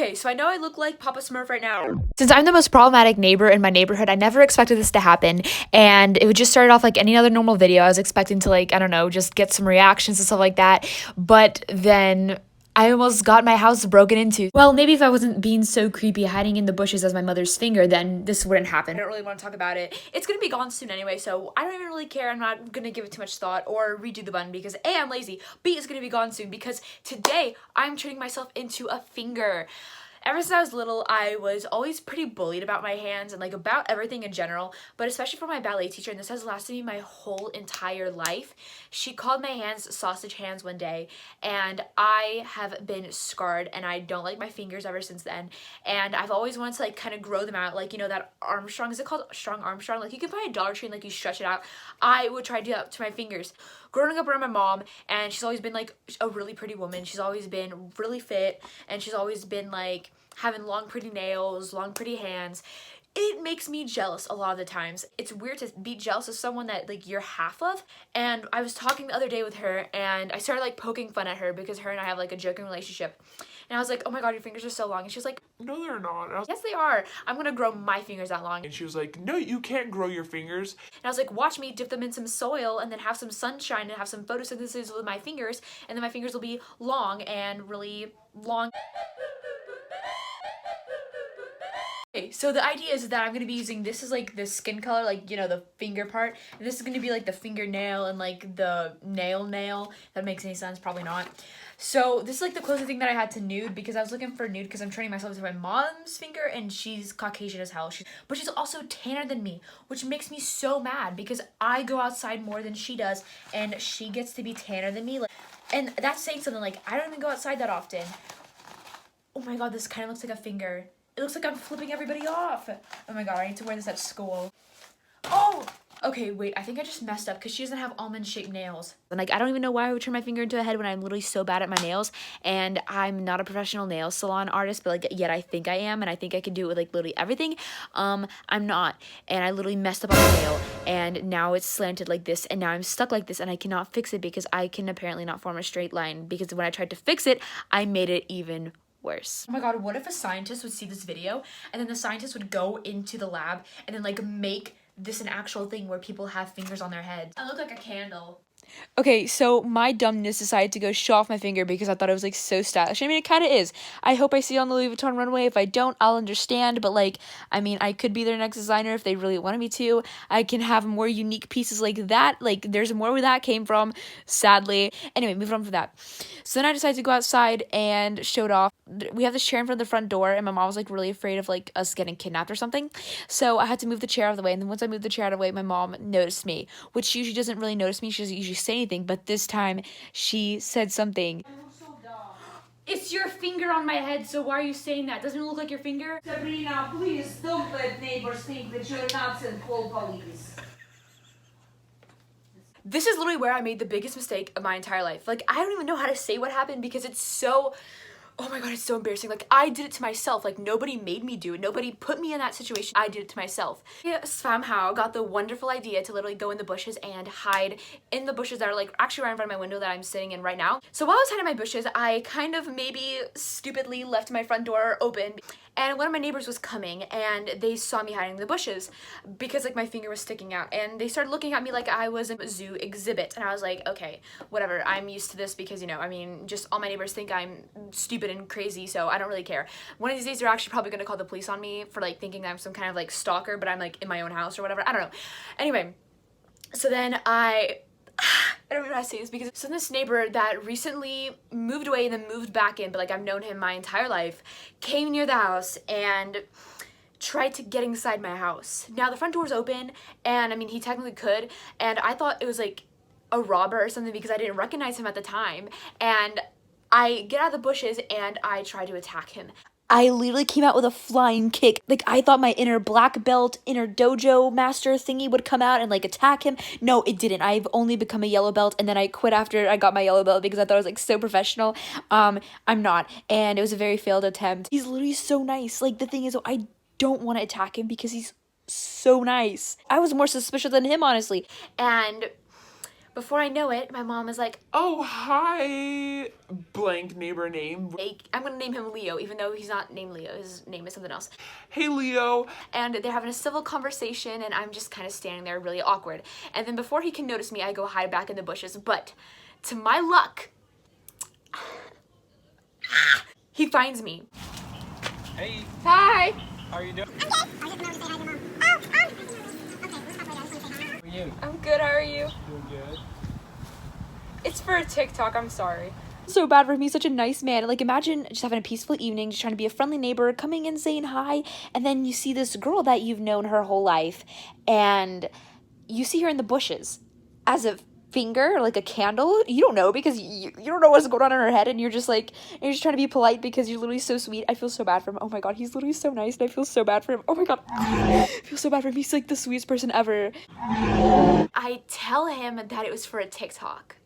Okay, so I know I look like Papa Smurf right now. Since I'm the most problematic neighbor in my neighborhood, I never expected this to happen. And it would just start off like any other normal video. I was expecting to like, I don't know, just get some reactions and stuff like that. But then I almost got my house broken into. Well, maybe if I wasn't being so creepy, hiding in the bushes as my mother's finger, then this wouldn't happen. I don't really want to talk about it. It's gonna be gone soon anyway, so I don't even really care. I'm not gonna give it too much thought or redo the bun because A, I'm lazy, B, it's gonna be gone soon because today I'm turning myself into a finger. Ever since I was little, I was always pretty bullied about my hands and like about everything in general, but especially from my ballet teacher, and this has lasted me my whole entire life. She called my hands sausage hands one day, and I have been scarred and I don't like my fingers ever since then. And I've always wanted to like kind of grow them out, like, you know, that Armstrong, is it called Strong Armstrong? Like you can buy a Dollar Tree and like you stretch it out. I would try to do that to my fingers. Growing up around my mom, and she's always been like a really pretty woman. She's always been really fit, and she's always been like having long pretty nails, long pretty hands. It makes me jealous a lot of the times. It's weird to be jealous of someone that like you're half of. And I was talking the other day with her, and I started like poking fun at her because her and I have like a joking relationship. And I was like, oh my god, your fingers are so long. And she was like, no, they're not. Yes, they are. I'm gonna grow my fingers that long. And she was like, no, you can't grow your fingers. And I was like, watch me dip them in some soil and then have some sunshine and have some photosynthesis with my fingers, and then my fingers will be long and really long. Okay, so the idea is that I'm going to be using, this is like the skin color, like, you know, the finger part. And this is going to be like the fingernail and like the nail. If that makes any sense, probably not. So this is like the closest thing that I had to nude, because I was looking for nude because I'm turning myself into my mom's finger, and she's Caucasian as hell. But she's also tanner than me, which makes me so mad because I go outside more than she does and she gets to be tanner than me. And that's saying something. Like, I don't even go outside that often. Oh my god, this kind of looks like a finger. It looks like I'm flipping everybody off. Oh my god, I need to wear this at school. Oh! Okay, wait, I think I just messed up because she doesn't have almond-shaped nails. And like, I don't even know why I would turn my finger into a head when I'm literally so bad at my nails. And I'm not a professional nail salon artist, but like, yet I think I am. And I think I can do it with like literally everything. I'm not. And I literally messed up on the nail. And now it's slanted like this. And now I'm stuck like this. And I cannot fix it because I can apparently not form a straight line. Because when I tried to fix it, I made it even worse. Oh my god, what if a scientist would see this video and then the scientist would go into the lab and then like make this an actual thing where people have fingers on their heads? I look like a candle. Okay, so my dumbness decided to go show off my finger because I thought it was like so stylish. I mean, it kind of is. I hope I see it on the Louis Vuitton runway. If I don't, I'll understand. But like, I mean, I could be their next designer if they really wanted me to. I can have more unique pieces like that. Like, there's more where that came from, sadly. Anyway, moving on from that. So then I decided to go outside and show it off. We have this chair in front of the front door, and my mom was like really afraid of like us getting kidnapped or something. So I had to move the chair out of the way. And then once I moved the chair out of the way, my mom noticed me, which she usually doesn't really notice me. She doesn't usually say anything, but this time she said something. It's your finger on my head, so why are you saying that? Doesn't it look like your finger? Sabrina, please don't let neighbors think that you're nuts and call police. This is literally where I made the biggest mistake of my entire life. Like, I don't even know how to say what happened because it's so... Oh my god, it's so embarrassing. Like, I did it to myself. Like, nobody made me do it. Nobody put me in that situation. I did it to myself. I somehow got the wonderful idea to literally go in the bushes and hide in the bushes that are like actually right in front of my window that I'm sitting in right now. So while I was hiding in my bushes, I kind of maybe stupidly left my front door open. And one of my neighbors was coming, and they saw me hiding in the bushes because like my finger was sticking out, and they started looking at me like I was a zoo exhibit. And I was like, okay, whatever, I'm used to this because, you know, I mean, just all my neighbors think I'm stupid and crazy, so I don't really care. One of these days they're actually probably gonna call the police on me for like thinking that I'm some kind of like stalker, but I'm like in my own house or whatever. I don't know. Anyway, so then I don't know how to say this because so this neighbor that recently moved away and then moved back in, but like I've known him my entire life, came near the house and tried to get inside my house. Now the front door's open, and I mean, he technically could, and I thought it was like a robber or something because I didn't recognize him at the time. And I get out of the bushes and I try to attack him. I literally came out with a flying kick. Like, I thought my inner black belt, inner dojo master thingy would come out and like attack him. No, it didn't. I've only become a yellow belt, and then I quit after I got my yellow belt because I thought I was like so professional. I'm not, and it was a very failed attempt. He's literally so nice. Like, the thing is, I don't want to attack him because he's so nice. I was more suspicious than him, honestly. And Before I know it, my mom is like, Oh, hi, blank neighbor name. hey, I'm gonna name him Leo, even though he's not named Leo. His name is something else. Hey, Leo. And they're having a civil conversation, and I'm just kind of standing there really awkward. And then before he can notice me, I go hide back in the bushes. But to my luck, he finds me. Hey, Hi. how are you doing? How are you? I'm good, how are you? Doing good. It's for a TikTok, I'm sorry. So bad for me, such a nice man. Like, imagine just having a peaceful evening, just trying to be a friendly neighbor, coming in saying hi, and then you see this girl that you've known her whole life, and you see her in the bushes as a finger, like a candle. You don't know because you don't know what's going on in her head, and you're just like, and you're just trying to be polite because you're literally so sweet. I feel so bad for him. Oh my god, he's literally so nice, and I feel so bad for him. Oh my god, I feel so bad for him. He's like the sweetest person ever. I tell him that it was for a TikTok.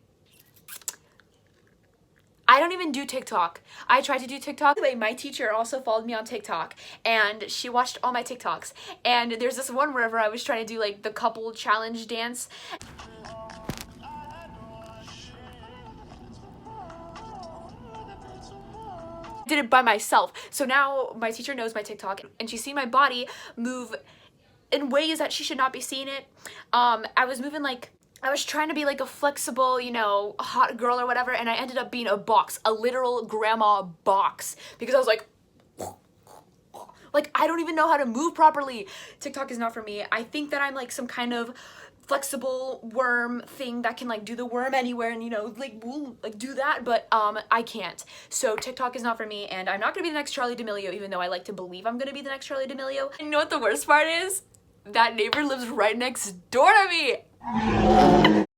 I don't even do TikTok. I tried to do TikTok. Anyway, my teacher also followed me on TikTok, and she watched all my TikToks. And there's this one wherever I was trying to do like the couple challenge dance. Did it by myself. So now my teacher knows my TikTok, and she's seen my body move in ways that she should not be seeing it. I was moving like, I was trying to be like a flexible, you know, hot girl or whatever, and I ended up being a box, a literal grandma box, because I was like, I don't even know how to move properly. TikTok is not for me. I think that I'm like some kind of flexible worm thing that can like do the worm anywhere and, you know, like do that, but I can't. So TikTok is not for me, and I'm not gonna be the next Charlie D'Amelio, even though I like to believe I'm gonna be the next Charlie D'Amelio. And you know what the worst part is? That neighbor lives right next door to me.